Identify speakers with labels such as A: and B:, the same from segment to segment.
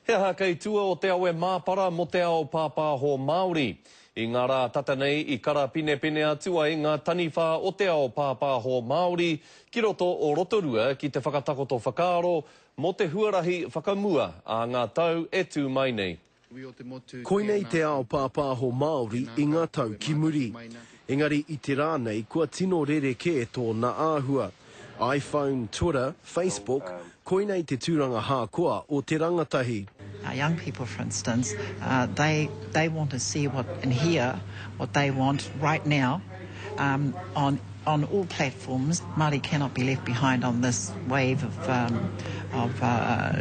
A: He aha kei tua o te awe māpara mo te ao pāpāho Māori. I ngā rā tata nei I kara pine atua I ngā taniwha o te ao pāpāho Māori ki roto o Rotorua ki te whakatakoto whakaaro mo te huarahi whakamua a ngā tau e tū mai nei.
B: Koinei te ao pāpāho Māori I ngā tau ki muri. Engari I te rā nei kua tino rereke tōna āhua. iPhone, Twitter, Facebook, koinei te tūranga hākua o te rangatahi.
C: Young people, for instance, they want to see what and hear what they want right now on all platforms. Māori cannot be left behind on this wave of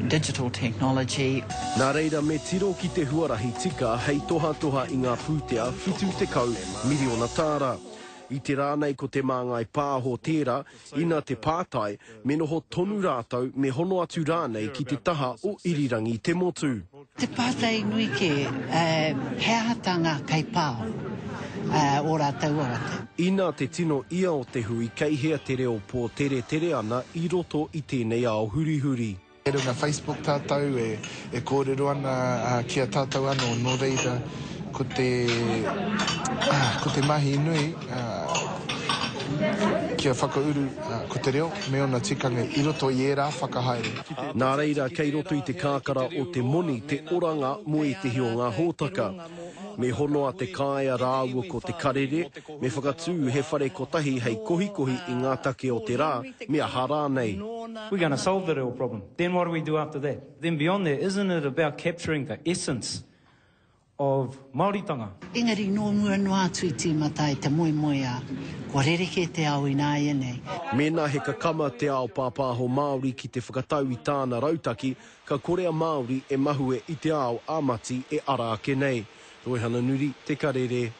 C: digital technology.
B: Nā reira me tiro ki te huarahi tika hei toha I ngā pūtea whitu te kau miliona tāra. I te rānei ko te māngai pāho tērā, ina te pātai, me noho tonu rātau me hono atu rānei ki te taha o irirangi te motu.
D: Te pātai nui ke heahatanga kai pāho o rātau o rātau.
B: Ina te tino ia o te hui kei hea te reo pō tere ana I roto I tēnei ao huri.
E: E runga Facebook tātou e kōrero ana kia tātou anō no reira ko te mahi nui kia whakauru ko te reo me ona tikanga I roto I era whakahaere.
B: Nā reira kei roto I te kākara o te moni te oranga mo I te hio ngā hōtaka. Me hono a te kāia rāua ko te karere, me whakatū he whare kotahi hei kohikohi I ngā take o te rā, mea hara nei.
F: We're going to solve the real problem. Then what do we do after that? Then beyond that, isn't it about capturing the essence of Māoritanga?
D: Engari no mua no atu I tīmata I te moe a, kua rereke te ao I nā ia nei.
B: Mēnā he kakama te ao pāpāho Māori ki te whakatau I tāna rautaki, ka korea Māori e mahue I te ao āmati e ara ake nei. Roihana Nuri, Te Karere.